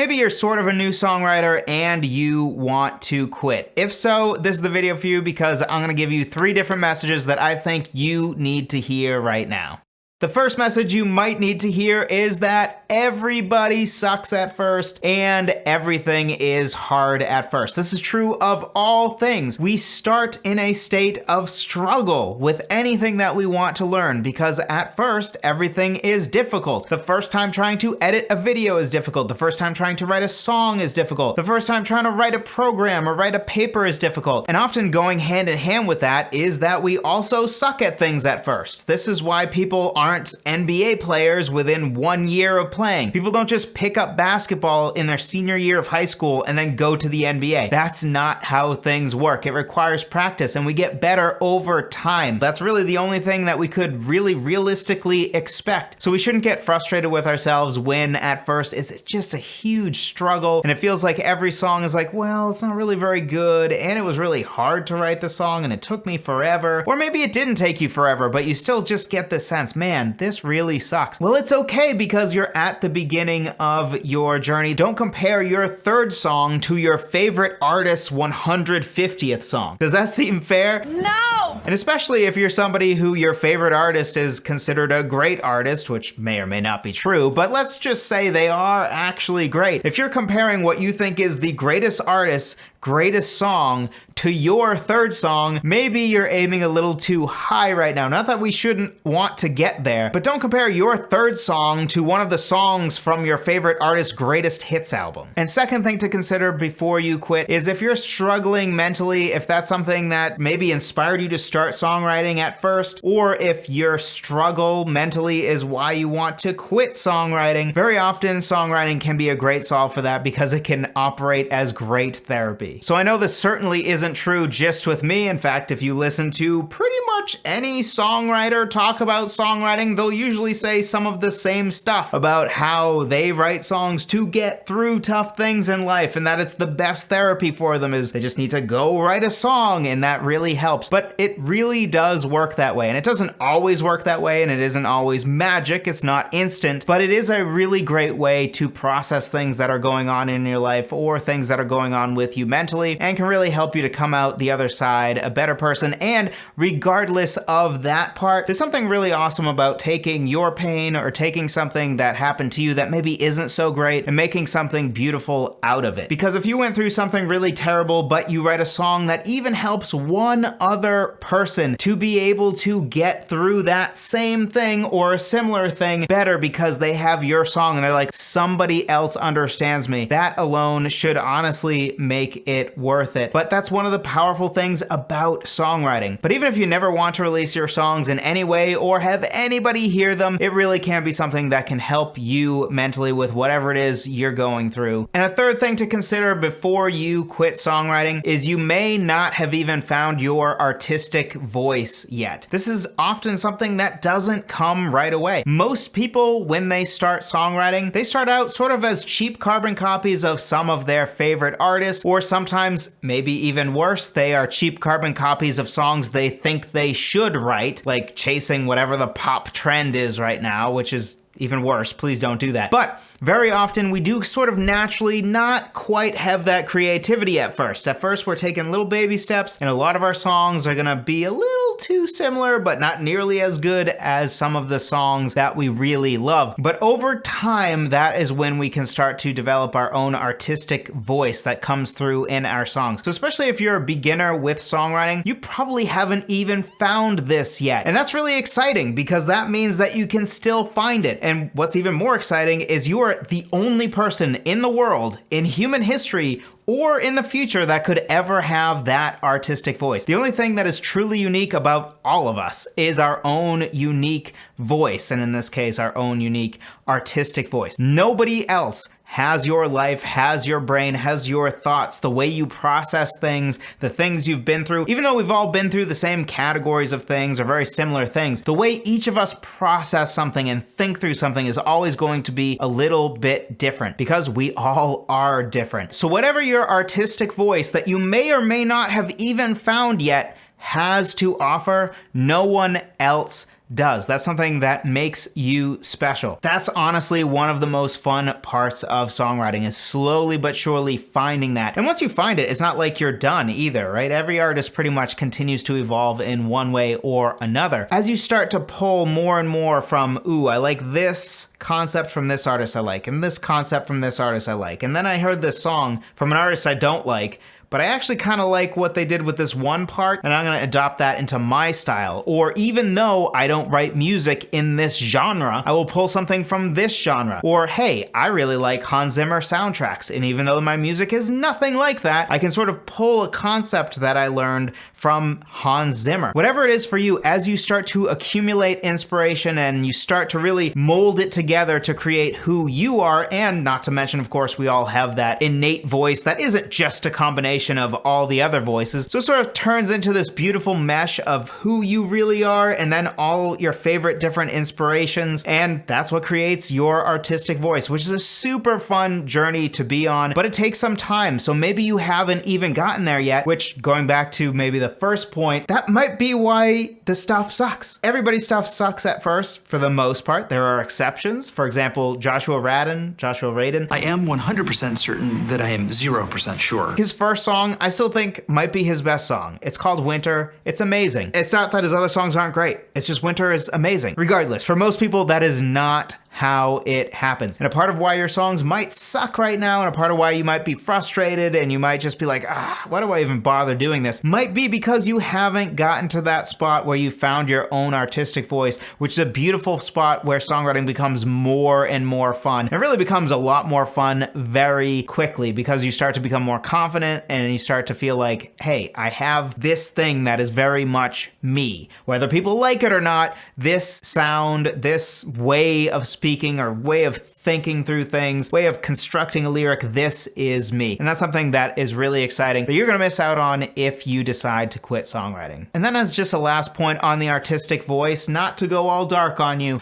maybe you're sort of a new songwriter and you want to quit. If so, this is the video for you because I'm gonna give you 3 different messages that I think you need to hear right now. The first message you might need to hear is that everybody sucks at first and everything is hard at first. This is true of all things. We start in a state of struggle with anything that we want to learn because at first everything is difficult. The first time trying to edit a video is difficult. The first time trying to write a song is difficult. The first time trying to write a program or write a paper is difficult. And often going hand in hand with that is that we also suck at things at first. This is why people aren't NBA players within 1 year of playing. People don't just pick up basketball in their senior year of high school and then go to the NBA. That's not how things work. It requires practice and we get better over time. That's really the only thing that we could really realistically expect. So we shouldn't get frustrated with ourselves when at first it's just a huge struggle and it feels like every song is like, well, it's not really very good and it was really hard to write the song and it took me forever. Or maybe it didn't take you forever, but you still just get the sense, man, this really sucks. Well, it's okay because you're at the beginning of your journey. Don't compare your 3rd song to your favorite artist's 150th song. Does that seem fair? No! And especially if you're somebody who your favorite artist is considered a great artist, which may or may not be true, but let's just say they are actually great. If you're comparing what you think is the greatest artist's greatest song to your 3rd song, maybe you're aiming a little too high right now. Not that we shouldn't want to get there, but don't compare your 3rd song to one of the songs from your favorite artist's greatest hits album. And second thing to consider before you quit is if you're struggling mentally, if that's something that maybe inspired you to start songwriting at first, or if your struggle mentally is why you want to quit songwriting, very often songwriting can be a great solve for that because it can operate as great therapy. So I know this certainly isn't true just with me. In fact, if you listen to pretty much any songwriter talk about songwriting, they'll usually say some of the same stuff about how they write songs to get through tough things in life and that it's the best therapy for them is they just need to go write a song and that really helps. But it really does work that way. And it doesn't always work that way and it isn't always magic. It's not instant, but it is a really great way to process things that are going on in your life or things that are going on with you mentally and can really help you to come out the other side a better person. And regardless of that part, there's something really awesome about taking your pain or taking something that happened to you that maybe isn't so great and making something beautiful out of it. Because if you went through something really terrible, but you write a song that even helps one other person to be able to get through that same thing or a similar thing better because they have your song and they're like, somebody else understands me, that alone should honestly make it worth it. But that's one of the powerful things about songwriting. But even if you never want to release your songs in any way or have anybody hear them, it really can be something that can help you mentally with whatever it is you're going through. And a third thing to consider before you quit songwriting is you may not have even found your artistic voice yet. This is often something that doesn't come right away. Most people, when they start songwriting, they start out sort of as cheap carbon copies of some of their favorite artists, or sometimes, maybe even worse, they are cheap carbon copies of songs they think they should write, like chasing whatever the pop trend is right now, which is even worse. Please don't do that. But very often we do sort of naturally not quite have that creativity at first. At first we're taking little baby steps and a lot of our songs are gonna be a little too similar, but not nearly as good as some of the songs that we really love. But over time, that is when we can start to develop our own artistic voice that comes through in our songs. So especially if you're a beginner with songwriting, you probably haven't even found this yet. And that's really exciting because that means that you can still find it. And what's even more exciting is you are the only person in the world, in human history, or in the future that could ever have that artistic voice. The only thing that is truly unique about all of us is our own unique voice, and in this case, our own unique artistic voice. Nobody else has your life, has your brain, has your thoughts, the way you process things, the things you've been through. Even though we've all been through the same categories of things or very similar things, the way each of us process something and think through something is always going to be a little bit different because we all are different. So whatever your artistic voice that you may or may not have even found yet has to offer, no one else does. That's something that makes you special. That's honestly one of the most fun parts of songwriting, is slowly but surely finding that. And once you find it, it's not like you're done either, right? Every artist pretty much continues to evolve in one way or another. As you start to pull more and more from, ooh, I like this concept from this artist I like, and this concept from this artist I like, and then I heard this song from an artist I don't like, but I actually kind of like what they did with this one part, and I'm gonna adopt that into my style. Or even though I don't write music in this genre, I will pull something from this genre. Or hey, I really like Hans Zimmer soundtracks, and even though my music is nothing like that, I can sort of pull a concept that I learned from Hans Zimmer. Whatever it is for you, as you start to accumulate inspiration and you start to really mold it together to create who you are, and not to mention, of course, we all have that innate voice that isn't just a combination of all the other voices. So it sort of turns into this beautiful mesh of who you really are, and then all your favorite different inspirations, and that's what creates your artistic voice, which is a super fun journey to be on, but it takes some time. So maybe you haven't even gotten there yet, which, going back to maybe the first point, that might be why the stuff sucks. Everybody's stuff sucks at first, for the most part. There are exceptions. For example, Joshua Radin. I am 100% certain that I am 0% sure. His first song, I still think, might be his best song. It's called Winter. It's amazing. It's not that his other songs aren't great. It's just Winter is amazing. Regardless, for most people, that is not how it happens. And a part of why your songs might suck right now, and a part of why you might be frustrated and you might just be like, why do I even bother doing this? Might be because you haven't gotten to that spot where you found your own artistic voice, which is a beautiful spot where songwriting becomes more and more fun. It really becomes a lot more fun very quickly because you start to become more confident and you start to feel like, hey, I have this thing that is very much me. Whether people like it or not, this sound, this way of speaking or way of thinking through things, way of constructing a lyric, this is me. And that's something that is really exciting that you're gonna miss out on if you decide to quit songwriting. And then as just a last point on the artistic voice, not to go all dark on you,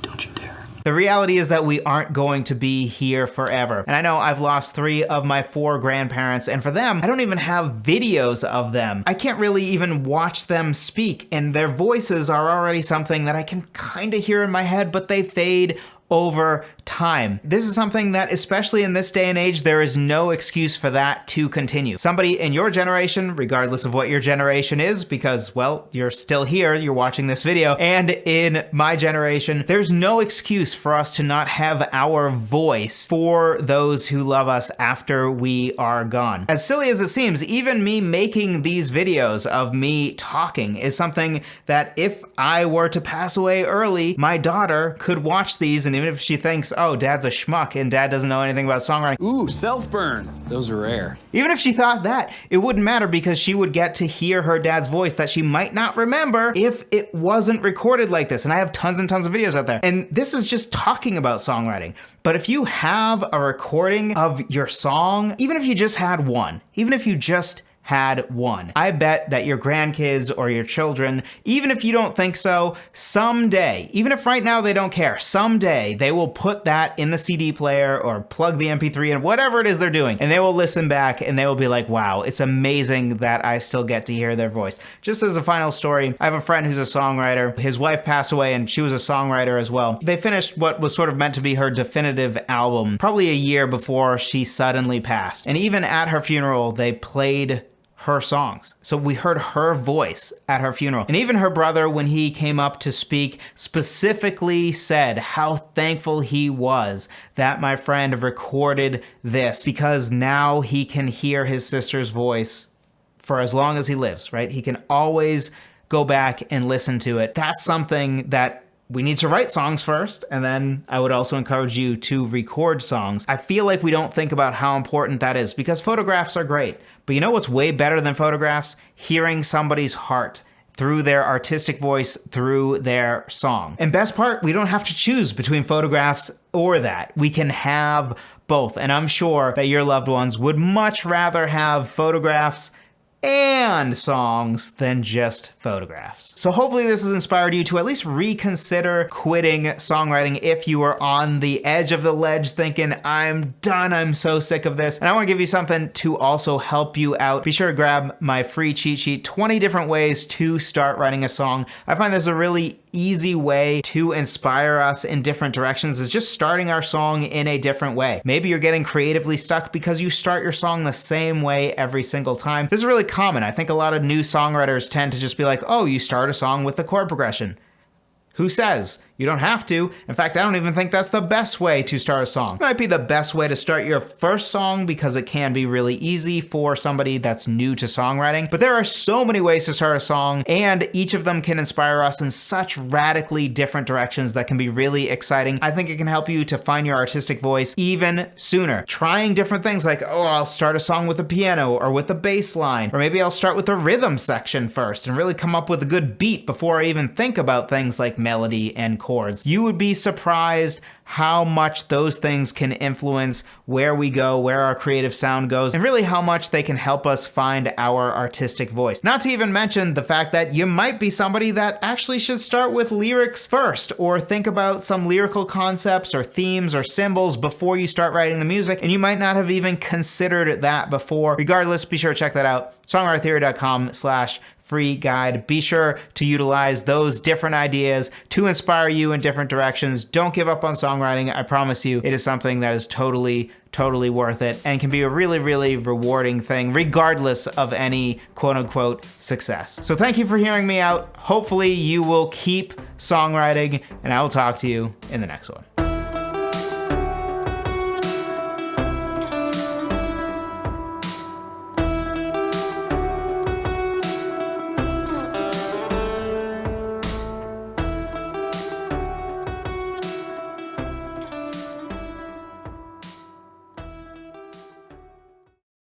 Don't you dare. the reality is that we aren't going to be here forever. And I know I've lost 3 of my 4 grandparents, and for them, I don't even have videos of them. I can't really even watch them speak, and their voices are already something that I can kind of hear in my head, but they fade over time. This is something that, especially in this day and age, there is no excuse for that to continue. Somebody in your generation, regardless of what your generation is, because, well, you're still here, you're watching this video, and in my generation, there's no excuse for us to not have our voice for those who love us after we are gone. As silly as it seems, even me making these videos of me talking is something that if I were to pass away early, my daughter could watch these, and even if she thinks, oh, dad's a schmuck and dad doesn't know anything about songwriting. Ooh, self-burn. Those are rare. Even if she thought that, it wouldn't matter because she would get to hear her dad's voice that she might not remember if it wasn't recorded like this. And I have tons and tons of videos out there. And this is just talking about songwriting. But if you have a recording of your song, even if you just had one, even if you just had one, I bet that your grandkids or your children, even if you don't think so, someday, even if right now they don't care, someday they will put that in the CD player or plug the MP3 in, whatever it is they're doing, and they will listen back and they will be like, wow, it's amazing that I still get to hear their voice. Just as a final story, I have a friend who's a songwriter. His wife passed away and she was a songwriter as well. They finished what was sort of meant to be her definitive album probably a year before she suddenly passed. And even at her funeral, they played her songs. So we heard her voice at her funeral. And even her brother, when he came up to speak, specifically said how thankful he was that my friend recorded this, because now he can hear his sister's voice for as long as he lives, right? He can always go back and listen to it. That's something that we need to write songs first, and then I would also encourage you to record songs. I feel like we don't think about how important that is because photographs are great, but you know what's way better than photographs? Hearing somebody's heart through their artistic voice, through their song. And best part, we don't have to choose between photographs or that. We can have both, and I'm sure that your loved ones would much rather have photographs and songs than just photographs. So hopefully this has inspired you to at least reconsider quitting songwriting if you are on the edge of the ledge thinking, I'm done, I'm so sick of this. And I want to give you something to also help you out. Be sure to grab my free cheat sheet, 20 different ways to start writing a song. I find this a really easy way to inspire us in different directions is just starting our song in a different way. Maybe you're getting creatively stuck because you start your song the same way every single time. This is really common. I think a lot of new songwriters tend to just be like, oh, you start a song with the chord progression. Who says? You don't have to. In fact, I don't even think that's the best way to start a song. It might be the best way to start your first song because it can be really easy for somebody that's new to songwriting. But there are so many ways to start a song, and each of them can inspire us in such radically different directions that can be really exciting. I think it can help you to find your artistic voice even sooner. Trying different things like, oh, I'll start a song with a piano or with a bass line, or maybe I'll start with the rhythm section first and really come up with a good beat before I even think about things like melody and chords. You would be surprised how much those things can influence where we go, where our creative sound goes, and really how much they can help us find our artistic voice. Not to even mention the fact that you might be somebody that actually should start with lyrics first, or think about some lyrical concepts or themes or symbols before you start writing the music, and you might not have even considered that before. Regardless, be sure to check that out. songwritertheory.com/free guide. Be sure to utilize those different ideas to inspire you in different directions. Don't give up on songwriting. I promise you, it is something that is totally worth it and can be a really rewarding thing regardless of any quote-unquote success. So thank you for hearing me out. Hopefully you will keep songwriting, and I will talk to you in the next one.